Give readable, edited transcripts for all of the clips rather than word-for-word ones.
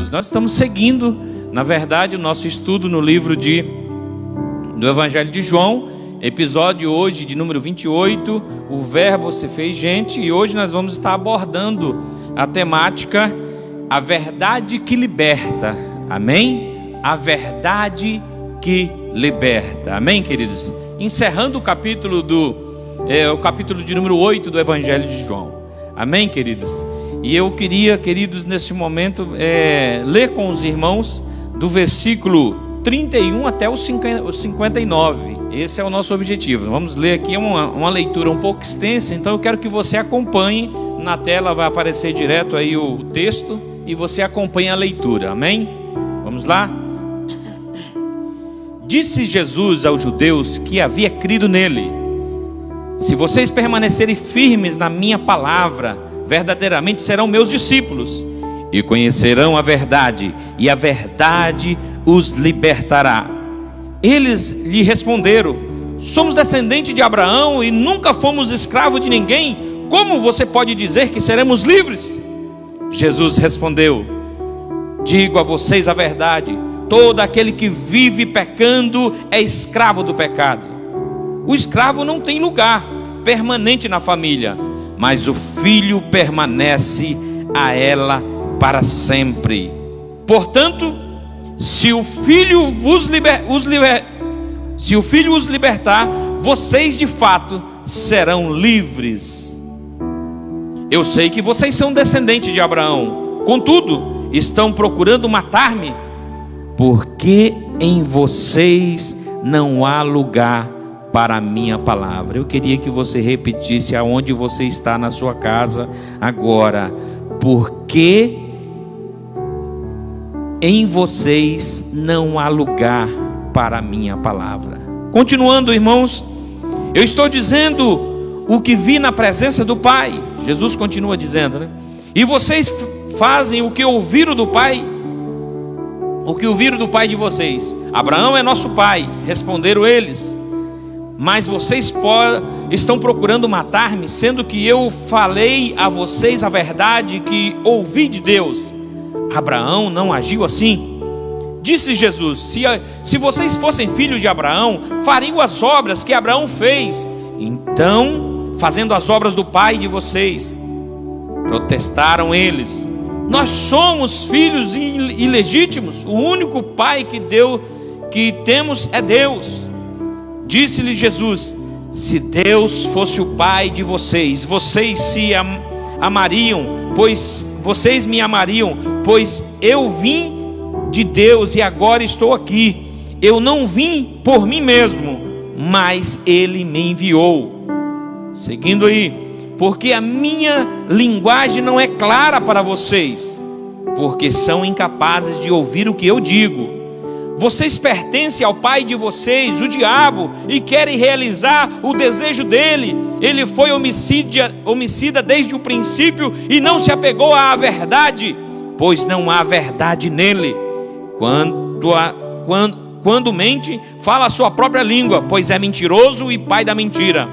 queridos? Nós estamos seguindo, na verdade, o nosso estudo no livro do Evangelho de João, episódio hoje de número 28, o Verbo se fez gente, e hoje nós vamos estar abordando a temática, a verdade que liberta, amém? A verdade que liberta, amém, queridos? Encerrando o capítulo o capítulo de número 8 do Evangelho de João, amém, queridos? E eu queria, queridos, neste momento, ler com os irmãos do versículo 31 até o 59. Esse é o nosso objetivo. Vamos ler aqui uma leitura um pouco extensa, então eu quero que você acompanhe. Na tela vai aparecer direto aí o texto e você acompanha a leitura, amém? Vamos lá? Disse Jesus aos judeus que havia crido nele: se vocês permanecerem firmes na minha palavra, verdadeiramente serão meus discípulos e conhecerão a verdade, e a verdade os libertará. Eles lhe responderam: somos descendentes de Abraão e nunca fomos escravos de ninguém. Como você pode dizer que seremos livres? Jesus respondeu: digo a vocês a verdade, todo aquele que vive pecando é escravo do pecado. O escravo não tem lugar permanente na família, mas o filho permanece a ela para sempre. Portanto, se o filho os libertar, vocês de fato serão livres. Eu sei que vocês são descendentes de Abraão, contudo, estão procurando matar-me, porque em vocês não há lugar para a minha palavra. Eu queria que você repetisse aonde você está na sua casa agora: porque em vocês não há lugar para a minha palavra. Continuando, irmãos, eu estou dizendo o que vi na presença do Pai. Jesus continua dizendo, né? E vocês fazem o que ouviram do Pai, o que ouviram do pai de vocês. Abraão é nosso pai, responderam eles. Mas vocês estão procurando matar-me, sendo que eu falei a vocês a verdade que ouvi de Deus. Abraão não agiu assim. Disse Jesus: se vocês fossem filhos de Abraão, fariam as obras que Abraão fez. Então, fazendo as obras do pai de vocês. Protestaram eles: nós somos filhos ilegítimos, o único pai que temos é Deus. Disse-lhe Jesus: se Deus fosse o pai de vocês, vocês se amariam, pois vocês me amariam, pois eu vim de Deus e agora estou aqui. Eu não vim por mim mesmo, mas Ele me enviou. Seguindo aí: porque a minha linguagem não é clara para vocês, porque são incapazes de ouvir o que eu digo. Vocês pertencem ao pai de vocês, o diabo, e querem realizar o desejo dele. Ele foi homicida desde o princípio e não se apegou à verdade, pois não há verdade nele. Quando mente, fala a sua própria língua, pois é mentiroso e pai da mentira.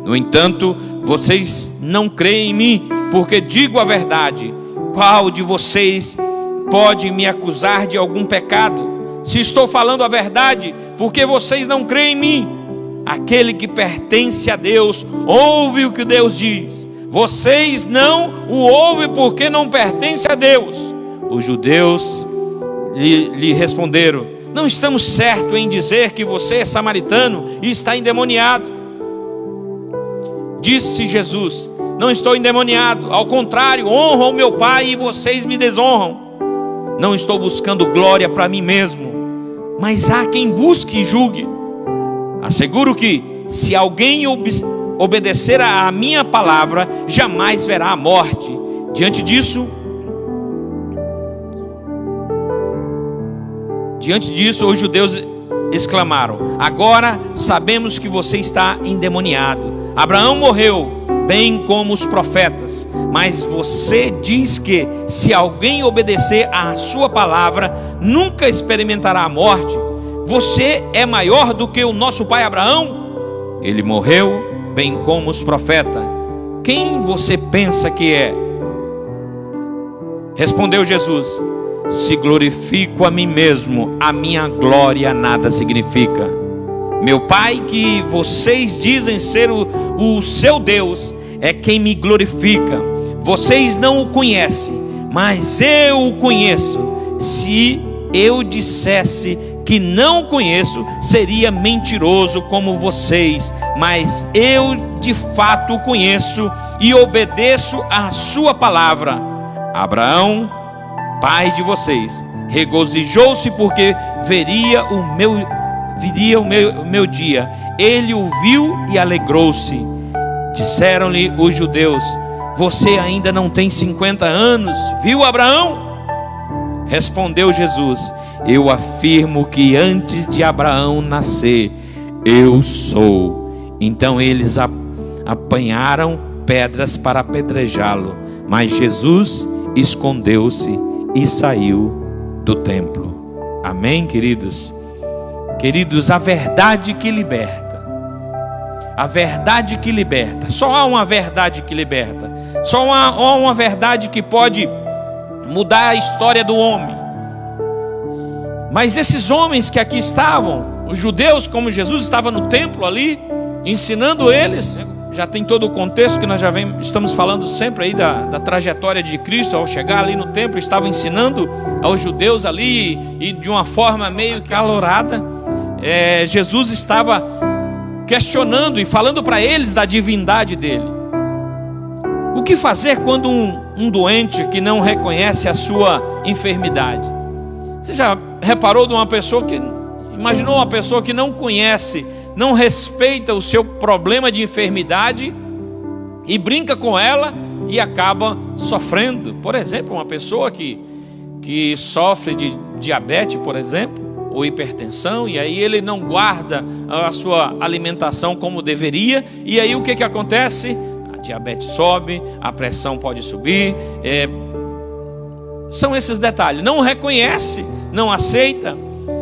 No entanto, vocês não creem em mim, porque digo a verdade. Qual de vocês pode me acusar de algum pecado? Se estou falando a verdade, porque vocês não creem em mim? Aquele que pertence a Deus ouve o que Deus diz. Vocês não o ouvem porque não pertencem a Deus. Os judeus lhe responderam: não estamos certos em dizer que você é samaritano e está endemoniado. Disse Jesus: não estou endemoniado, ao contrário, honro o meu Pai e vocês me desonram. Não estou buscando glória para mim mesmo, mas há quem busque e julgue. Asseguro que, se alguém obedecer à minha palavra, jamais verá a morte. Diante disso, os judeus exclamaram: agora sabemos que você está endemoniado. Abraão morreu, bem como os profetas, mas você diz que, se alguém obedecer à sua palavra, nunca experimentará a morte. Você é maior do que o nosso pai Abraão? Ele morreu, bem como os profetas. Quem você pensa que é? Respondeu Jesus: se glorifico a mim mesmo, a minha glória nada significa. Meu Pai, que vocês dizem ser o seu Deus, é quem me glorifica. Vocês não o conhecem, mas eu o conheço. Se eu dissesse que não o conheço, seria mentiroso como vocês, mas eu de fato o conheço e obedeço à sua palavra. Abraão, pai de vocês, regozijou-se porque viria o meu dia. Ele o viu e alegrou-se. Disseram-lhe os judeus: você ainda não tem 50 anos, viu Abraão? Respondeu Jesus: eu afirmo que antes de Abraão nascer, eu sou. Então eles apanharam pedras para apedrejá-lo, mas Jesus escondeu-se e saiu do templo. Amém, queridos? Queridos, a verdade que liberta. A verdade que liberta. Só há uma verdade que liberta. Só há uma verdade que pode mudar a história do homem. Mas esses homens que aqui estavam, os judeus, como Jesus estava no templo ali, ensinando eles, já tem todo o contexto que nós já estamos falando sempre aí da trajetória de Cristo. Ao chegar ali no templo, estava ensinando aos judeus ali, e de uma forma meio calorada, Jesus estava questionando e falando para eles da divindade dele. O que fazer quando um doente que não reconhece a sua enfermidade? Você já reparou de uma pessoa que, imaginou uma pessoa que não conhece, não respeita o seu problema de enfermidade e brinca com ela e acaba sofrendo? Por exemplo, uma pessoa que sofre de diabetes, por exemplo, ou hipertensão, e aí ele não guarda a sua alimentação como deveria, e aí o que acontece? A diabetes sobe, a pressão pode subir, são esses detalhes. Não reconhece, não aceita.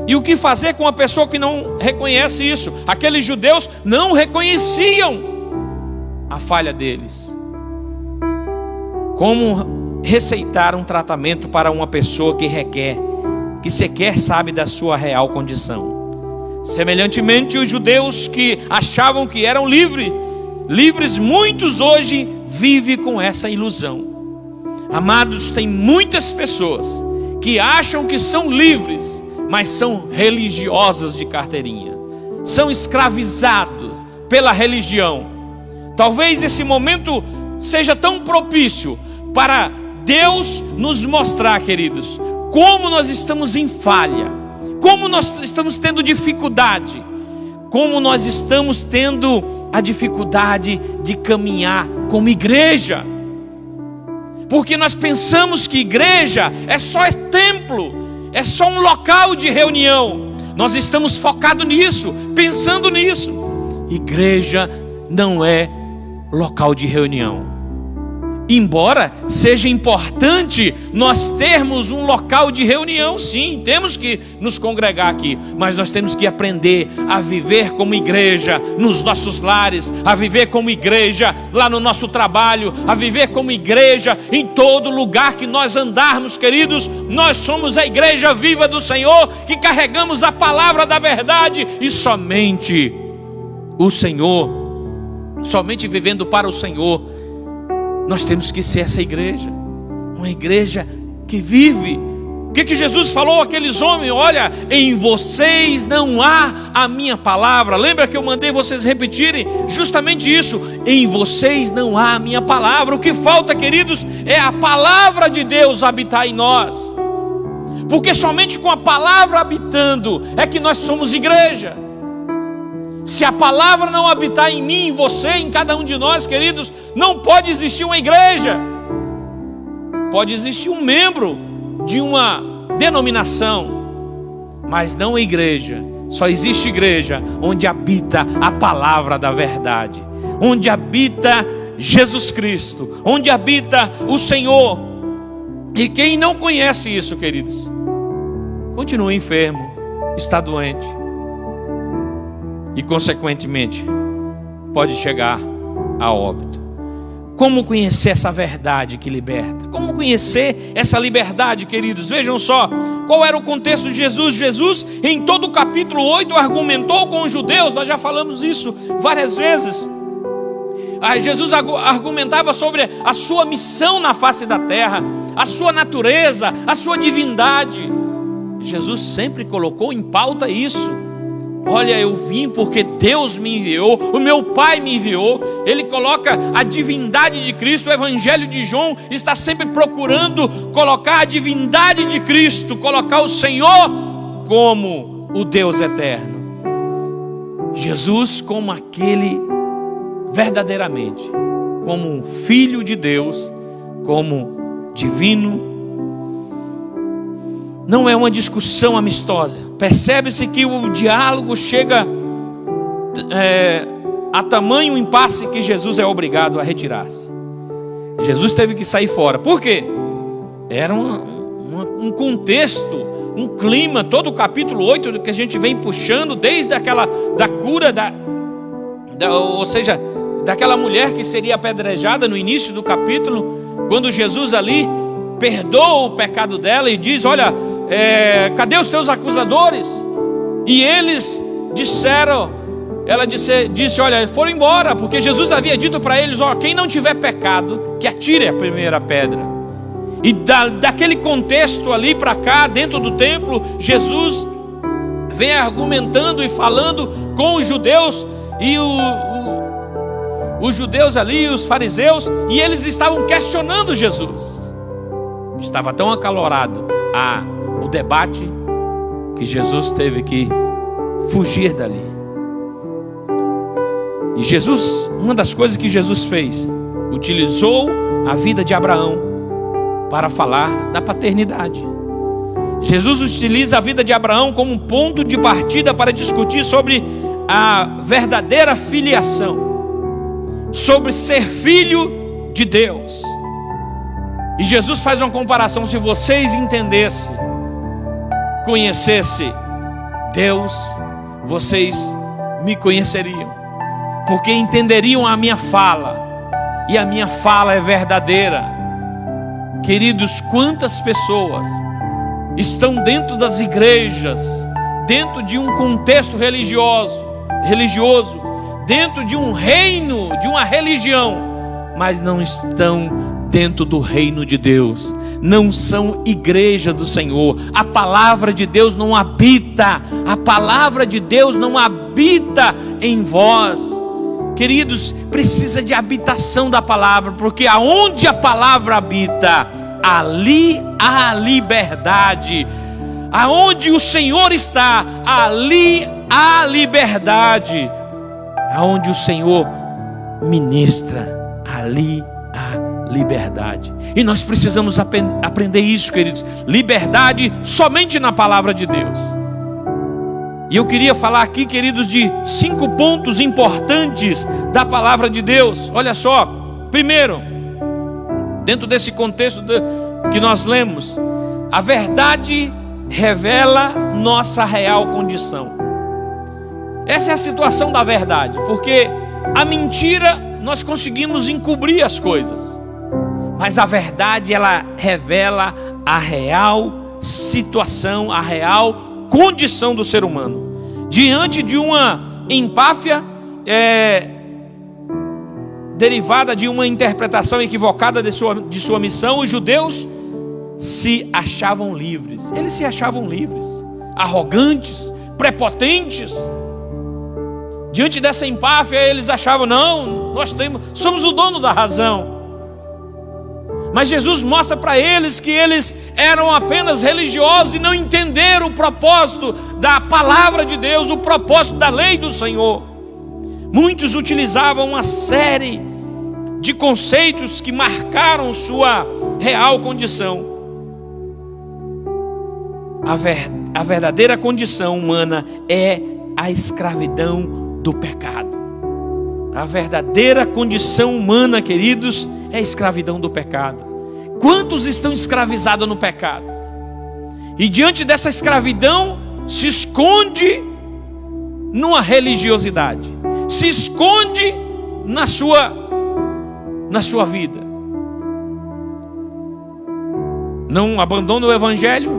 E o que fazer com uma pessoa que não reconhece isso? Aqueles judeus não reconheciam a falha deles. Como receitar um tratamento para uma pessoa que requer, que sequer sabe da sua real condição? Semelhantemente, os judeus que achavam que eram livres, muitos hoje vivem com essa ilusão. Amados, tem muitas pessoas que acham que são livres, mas são religiosos de carteirinha, são escravizados pela religião. Talvez esse momento seja tão propício para Deus nos mostrar, queridos, como nós estamos em falha, como nós estamos tendo dificuldade, como nós estamos tendo a dificuldade de caminhar como igreja. Porque nós pensamos que igreja é só templo, é só um local de reunião. Nós estamos focados nisso, pensando nisso. Igreja não é local de reunião. Embora seja importante nós termos um local de reunião, sim, temos que nos congregar aqui, mas nós temos que aprender a viver como igreja nos nossos lares, a viver como igreja lá no nosso trabalho, a viver como igreja em todo lugar que nós andarmos, queridos. Nós somos a igreja viva do Senhor, que carregamos a palavra da verdade, e somente o Senhor, somente vivendo para o Senhor, nós temos que ser essa igreja, uma igreja que vive. O que Jesus falou àqueles homens? Olha, em vocês não há a minha palavra. Lembra que eu mandei vocês repetirem justamente isso? Em vocês não há a minha palavra. O que falta, queridos, é a palavra de Deus habitar em nós. Porque somente com a palavra habitando é que nós somos igreja. Se a palavra não habitar em mim, em você, em cada um de nós, queridos, não pode existir uma igreja. Pode existir um membro de uma denominação, mas não a igreja. Só existe igreja onde habita a palavra da verdade, onde habita Jesus Cristo, onde habita o Senhor. E quem não conhece isso, queridos, continua enfermo, está doente, e consequentemente pode chegar a óbito. Como conhecer essa verdade que liberta? Como conhecer essa liberdade, queridos? Vejam só, qual era o contexto de Jesus? Jesus, em todo o capítulo 8, argumentou com os judeus. Nós já falamos isso várias vezes. Jesus argumentava sobre a sua missão na face da terra, a sua natureza, a sua divindade. Jesus sempre colocou em pauta isso. Olha, eu vim porque Deus me enviou, o meu Pai me enviou. Ele coloca a divindade de Cristo. O Evangelho de João está sempre procurando colocar a divindade de Cristo, colocar o Senhor como o Deus eterno. Jesus como aquele verdadeiramente, como um filho de Deus, como divino. Não é uma discussão amistosa. Percebe-se que o diálogo chega a tamanho impasse que Jesus é obrigado a retirar-se. Jesus teve que sair fora. Por quê? Era um contexto, um clima, todo o capítulo 8 que a gente vem puxando, desde da cura, ou seja, daquela mulher que seria apedrejada no início do capítulo, quando Jesus ali perdoa o pecado dela e diz: olha, cadê os teus acusadores? E eles disseram, ela disse, olha, foram embora, porque Jesus havia dito para eles: ó, quem não tiver pecado, que atire a primeira pedra. E daquele contexto ali para cá, dentro do templo, Jesus vem argumentando e falando com os judeus, e os judeus ali, os fariseus, e eles estavam questionando Jesus. Estava tão acalorado o debate que Jesus teve que fugir dali. E Jesus, uma das coisas que Jesus fez, utilizou a vida de Abraão para falar da paternidade. Jesus utiliza a vida de Abraão como um ponto de partida para discutir sobre a verdadeira filiação, sobre ser filho de Deus. E Jesus faz uma comparação: se vocês entendessem, conhecessem Deus, vocês me conheceriam, porque entenderiam a minha fala, e a minha fala é verdadeira. Queridos, quantas pessoas estão dentro das igrejas, dentro de um contexto religioso, dentro de um reino, de uma religião, mas não estão dentro do reino de Deus, não são igreja do Senhor. A palavra de Deus não habita, a palavra de Deus não habita em vós. Queridos, precisa de habitação da palavra, porque aonde a palavra habita, ali há liberdade. Aonde o Senhor está, ali há liberdade. Aonde o Senhor ministra, ali há liberdade. E nós precisamos aprender isso, queridos. Liberdade somente na palavra de Deus. E eu queria falar aqui, queridos, de 5 pontos importantes da palavra de Deus. Olha só. Primeiro, dentro desse contexto que nós lemos, a verdade revela nossa real condição. Essa é a situação da verdade, porque a mentira nós conseguimos encobrir as coisas, mas a verdade, ela revela a real situação, a real condição do ser humano. Diante de uma empáfia derivada de uma interpretação equivocada de sua missão, os judeus se achavam livres. Eles se achavam livres, arrogantes, prepotentes. Diante dessa empáfia, eles achavam: não, somos o dono da razão. Mas Jesus mostra para eles que eles eram apenas religiosos e não entenderam o propósito da palavra de Deus, o propósito da lei do Senhor. Muitos utilizavam uma série de conceitos que marcaram sua real condição. A verdadeira condição humana é a escravidão do pecado. A verdadeira condição humana, queridos, é a escravidão do pecado. Quantos estão escravizados no pecado? E diante dessa escravidão se esconde numa religiosidade, se esconde na sua na sua vida. Não abandona o Evangelho,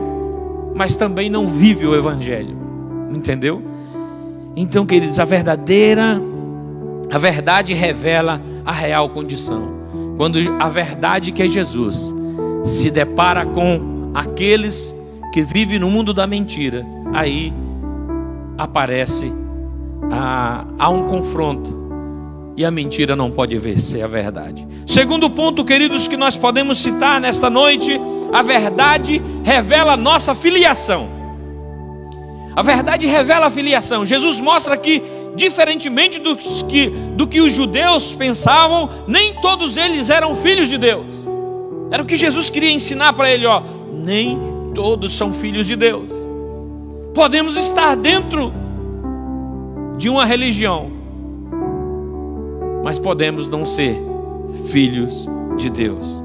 mas também não vive o Evangelho. Entendeu? Então, queridos, a verdade revela a real condição. Quando a verdade, que é Jesus, se depara com aqueles que vivem no mundo da mentira, aí aparece, há um confronto, e a mentira não pode vencer a verdade. Segundo ponto, queridos, que nós podemos citar nesta noite: a verdade revela a nossa filiação. A verdade revela a filiação. Jesus mostra que, diferentemente do que os judeus pensavam, nem todos eles eram filhos de Deus. Era o que Jesus queria ensinar para ele, ó. Nem todos são filhos de Deus. Podemos estar dentro de uma religião, mas podemos não ser filhos de Deus.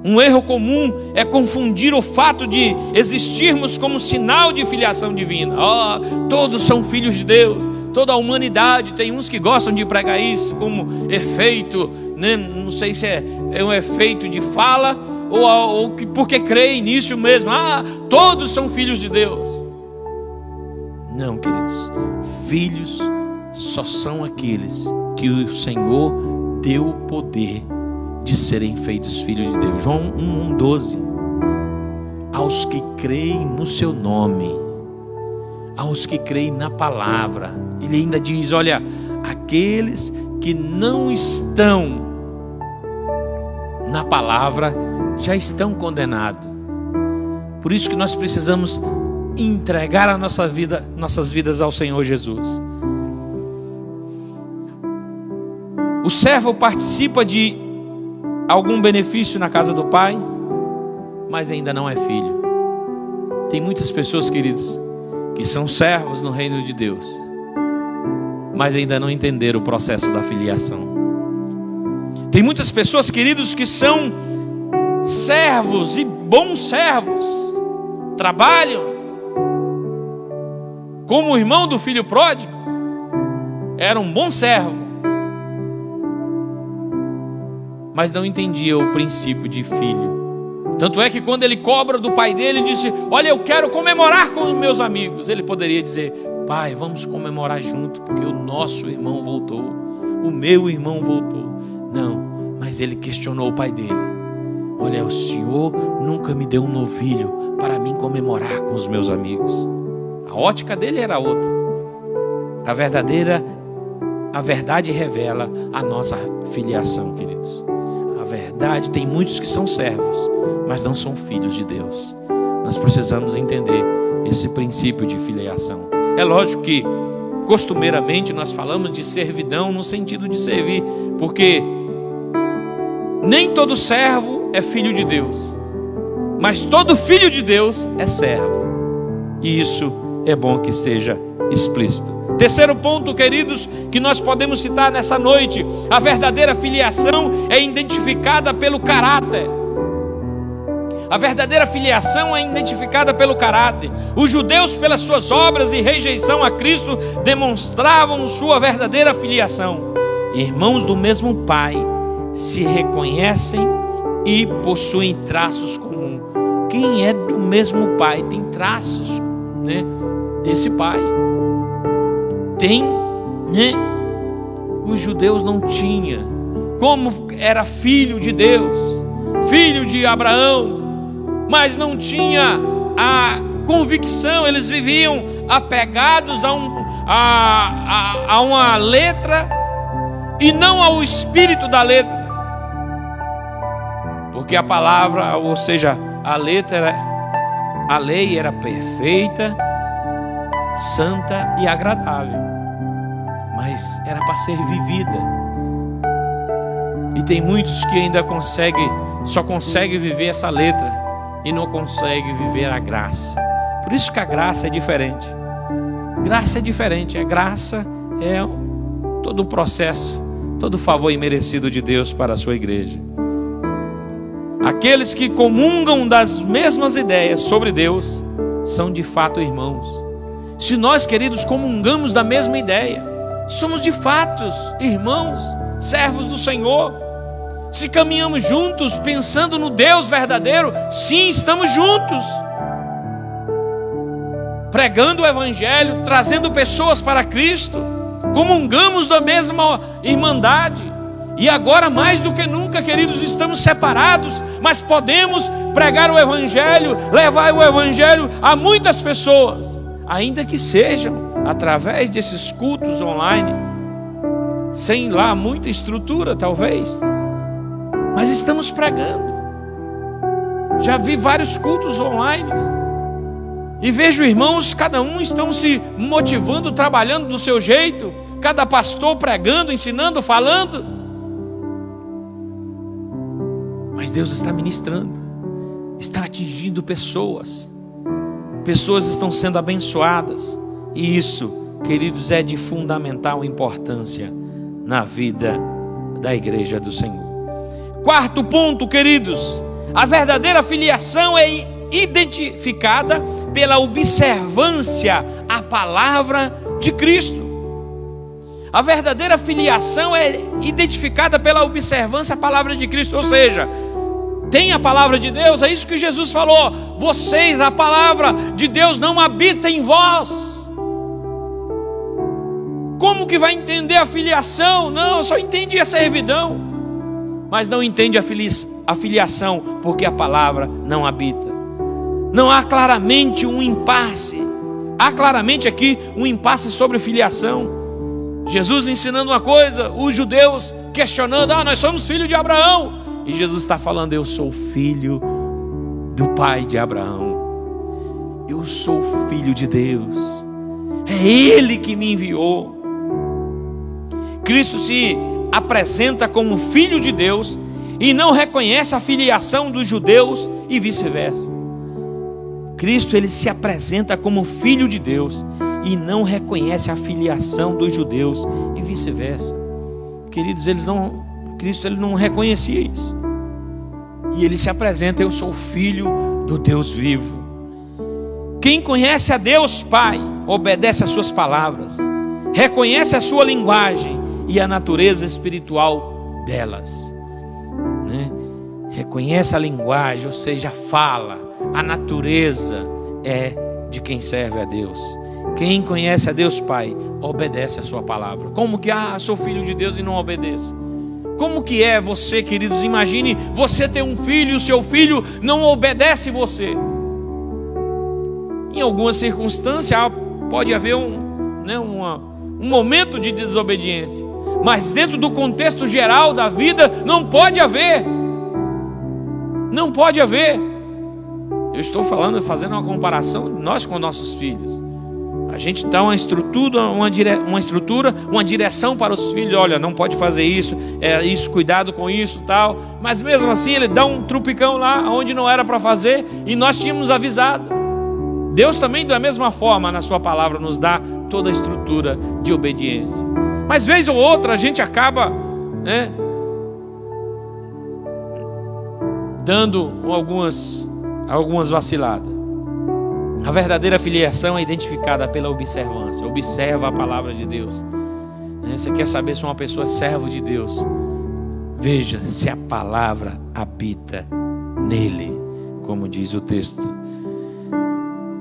Um erro comum é confundir o fato de existirmos como sinal de filiação divina. Todos são filhos de Deus, toda a humanidade. Tem uns que gostam de pregar isso como efeito, né? Não sei se é um efeito de fala ou porque creem nisso mesmo. Todos são filhos de Deus. Não, queridos, filhos só são aqueles que o Senhor deu o poder de serem feitos filhos de Deus. João 1:12. Aos que creem no seu nome, aos que creem na palavra. Ele ainda diz, olha, aqueles que não estão na palavra já estão condenados. Por isso que nós precisamos entregar a nossas vidas ao Senhor Jesus. O servo participa de algum benefício na casa do pai, mas ainda não é filho. Tem muitas pessoas, queridos, que são servos no reino de Deus, mas ainda não entenderam o processo da filiação. Tem muitas pessoas, queridos, que são servos e bons servos, trabalham como o irmão do filho pródigo, era um bom servo, mas não entendia o princípio de filho. Tanto é que quando ele cobra do pai dele, ele disse, olha, eu quero comemorar com os meus amigos. Ele poderia dizer, pai, vamos comemorar junto, porque o nosso irmão voltou, o meu irmão voltou. Não, mas ele questionou o pai dele. Olha, o Senhor nunca me deu um novilho para mim comemorar com os meus amigos. A ótica dele era outra. A verdade revela a nossa filiação, queridos. A verdade, tem muitos que são servos, mas não são filhos de Deus. Nós precisamos entender esse princípio de filiação. É lógico que costumeiramente nós falamos de servidão no sentido de servir, porque nem todo servo é filho de Deus, mas todo filho de Deus é servo. E isso é bom que seja explícito. Terceiro ponto, queridos, que nós podemos citar nessa noite: a verdadeira filiação é identificada pelo caráter. A verdadeira filiação é identificada pelo caráter. Os judeus, pelas suas obras e rejeição a Cristo, demonstravam sua verdadeira filiação. Irmãos do mesmo Pai se reconhecem e possuem traços comuns. Quem é do mesmo Pai tem traços, né, desse Pai. Tem, né? Os judeus não tinham. Como era filho de Deus, filho de Abraão, mas não tinha a convicção. Eles viviam apegados a uma letra e não ao espírito da letra, porque a palavra, ou seja, a lei era perfeita, santa e agradável, mas era para ser vivida. E tem muitos que ainda só conseguem viver essa letra e não conseguem viver a graça. Por isso que a graça é diferente. Graça é diferente. A graça é todo o processo, todo o favor imerecido de Deus para a sua igreja. Aqueles que comungam das mesmas ideias sobre Deus são de fato irmãos. Se nós, queridos, comungamos da mesma ideia, somos de fato irmãos, servos do Senhor. Se caminhamos juntos, pensando no Deus verdadeiro, sim, estamos juntos, pregando o Evangelho, trazendo pessoas para Cristo, comungamos da mesma irmandade. E agora mais do que nunca, queridos, estamos separados, mas podemos pregar o Evangelho, levar o Evangelho a muitas pessoas, ainda que sejam através desses cultos online, sem lá muita estrutura talvez, mas estamos pregando. Já vi vários cultos online e vejo irmãos, cada um estão se motivando, trabalhando do seu jeito, cada pastor pregando, ensinando, falando. Mas Deus está ministrando, está atingindo pessoas, pessoas estão sendo abençoadas, e isso, queridos, é de fundamental importância na vida da igreja do Senhor. Quarto ponto, queridos, a verdadeira filiação é identificada pela observância à palavra de Cristo. A verdadeira filiação é identificada pela observância à palavra de Cristo, ou seja, tem a palavra de Deus, é isso que Jesus falou: vocês, a palavra de Deus não habita em vós. Como que vai entender a filiação? Não, só entende a servidão, mas não entende a filiação, porque a palavra não habita. Não há claramente um impasse, há claramente aqui um impasse sobre filiação. Jesus ensinando uma coisa, os judeus questionando: nós somos filhos de Abraão. E Jesus está falando: eu sou filho do pai de Abraão, eu sou filho de Deus, é Ele que me enviou. Cristo se apresenta como filho de Deus e não reconhece a filiação dos judeus e vice-versa. Cristo, ele se apresenta como filho de Deus e não reconhece a filiação dos judeus e vice-versa. Queridos, Cristo ele não reconhecia isso. E ele se apresenta: eu sou filho do Deus vivo. Quem conhece a Deus Pai, obedece às suas palavras, reconhece a sua linguagem e a natureza espiritual delas, né? Reconhece a linguagem, ou seja, fala, a natureza é de quem serve a Deus. Quem conhece a Deus Pai, obedece a sua palavra. Como que, sou filho de Deus e não obedeço? Como que é você, queridos? Imagine você ter um filho e o seu filho não obedece você. Em alguma circunstância pode haver um momento de desobediência, mas dentro do contexto geral da vida não pode haver. Não pode haver. Eu estou fazendo uma comparação de nós com nossos filhos. A gente dá uma estrutura, uma direção para os filhos: olha, não pode fazer isso, isso, cuidado com isso, tal. Mas mesmo assim ele dá um trupicão lá onde não era para fazer, e nós tínhamos avisado. Deus também, da mesma forma, na sua palavra, nos dá toda a estrutura de obediência. Mas vez ou outra a gente acaba, dando algumas vaciladas. A verdadeira filiação é identificada pela observância. Observa a palavra de Deus. Você quer saber se uma pessoa é servo de Deus? Veja se a palavra habita nele, como diz o texto.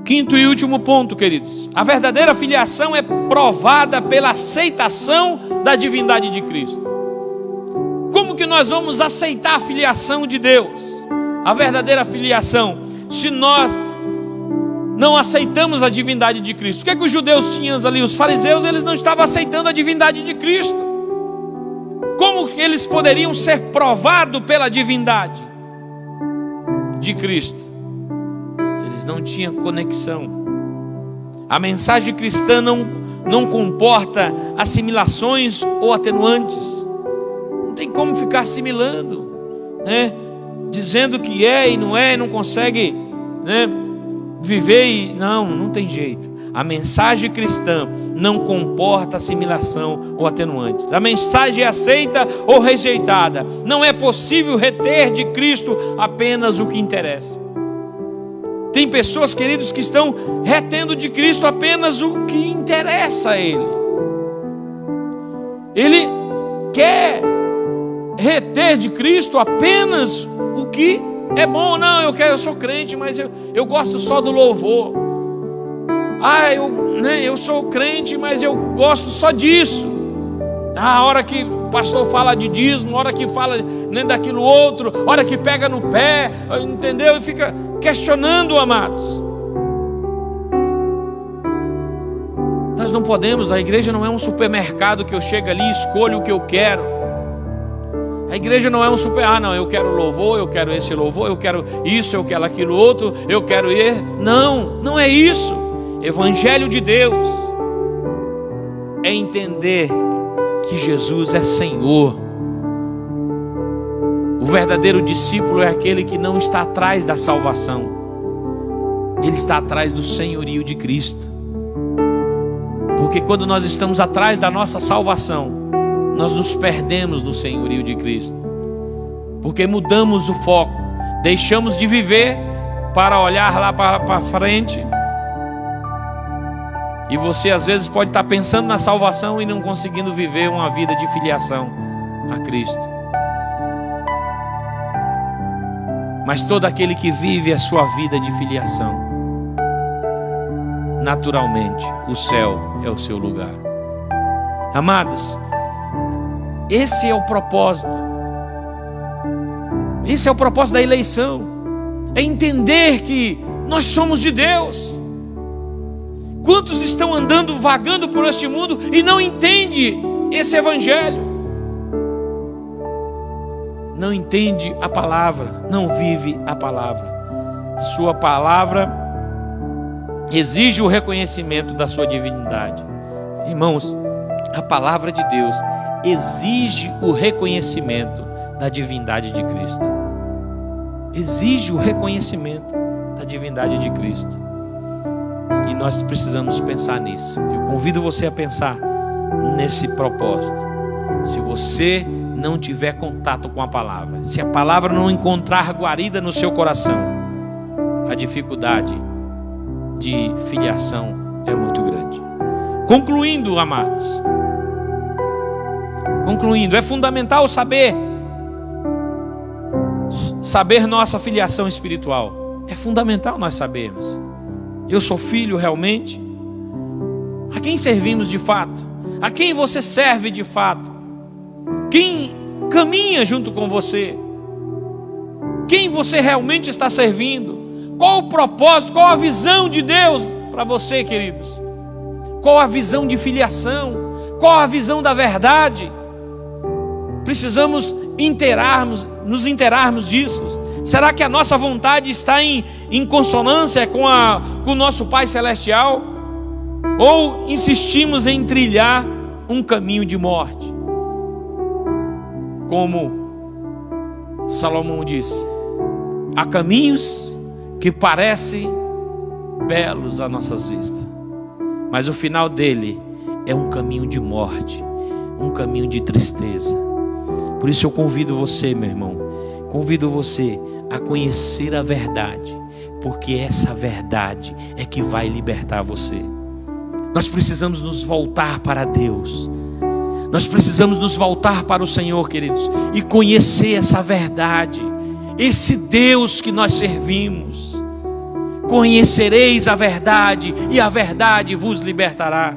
Quinto e último ponto, queridos: a verdadeira filiação é provada pela aceitação da divindade de Cristo. Como que nós vamos aceitar a filiação de Deus? A verdadeira filiação, se nós não aceitamos a divindade de Cristo. O que é que os judeus tinham ali? Os fariseus, eles não estavam aceitando a divindade de Cristo. Como que eles poderiam ser provados pela divindade de Cristo? Eles não tinham conexão. A mensagem cristã não comporta assimilações ou atenuantes. Não tem como ficar assimilando, dizendo que é e não consegue, viver e não tem jeito. A mensagem cristã não comporta assimilação ou atenuantes. A mensagem é aceita ou rejeitada. Não é possível reter de Cristo apenas o que interessa. Tem pessoas, queridos, que estão retendo de Cristo apenas o que interessa a Ele. Ele quer reter de Cristo apenas o que é bom. Não, eu sou crente, mas eu gosto só do louvor. Eu sou crente, mas eu gosto só disso. A hora que o pastor fala de dízimo, a hora que fala daquilo outro, a hora que pega no pé, entendeu? E fica questionando, amados. Nós não podemos, a igreja não é um supermercado que eu chego ali e escolho o que eu quero. A igreja não é um eu quero louvor, eu quero esse louvor, eu quero isso, eu quero aquilo outro, eu quero ir. Não é isso. Evangelho de Deus é entender que Jesus é Senhor. O verdadeiro discípulo é aquele que não está atrás da salvação, ele está atrás do senhorio de Cristo. Porque quando nós estamos atrás da nossa salvação, nós nos perdemos do senhorio de Cristo, porque mudamos o foco, deixamos de viver para olhar lá para frente. E você às vezes pode estar pensando na salvação e não conseguindo viver uma vida de filiação a Cristo. Mas todo aquele que vive a sua vida de filiação, naturalmente o céu é o seu lugar. Amados, esse é o propósito. Esse é o propósito da eleição. É entender que nós somos de Deus. Quantos estão andando, vagando por este mundo e não entendem esse evangelho? Não entende a palavra, não vive a palavra. Sua palavra exige o reconhecimento da sua divindade. Irmãos, a palavra de Deus exige o reconhecimento da divindade de Cristo. Exige o reconhecimento da divindade de Cristo. E nós precisamos pensar nisso. Eu convido você a pensar nesse propósito. Se você não tiver contato com a palavra, se a palavra não encontrar guarida no seu coração, a dificuldade de filiação é muito grande. Concluindo, amados, é fundamental saber nossa filiação espiritual. É fundamental nós sabermos. Eu sou filho realmente? A quem servimos de fato? A quem você serve de fato? Quem caminha junto com você? Quem você realmente está servindo? Qual o propósito, qual a visão de Deus para você, queridos? Qual a visão de filiação? Qual a visão da verdade? Precisamos nos inteirarmos disso. Será que a nossa vontade está em consonância com o nosso Pai Celestial? Ou insistimos em trilhar um caminho de morte? Como Salomão disse, há caminhos que parecem belos às nossas vistas, mas o final dele é um caminho de morte, um caminho de tristeza. Por isso eu convido você, meu irmão, convido você a conhecer a verdade, porque essa verdade é que vai libertar você. Nós precisamos nos voltar para Deus. Nós precisamos nos voltar para o Senhor, queridos, e conhecer essa verdade, esse Deus que nós servimos. Conhecereis a verdade, e a verdade vos libertará.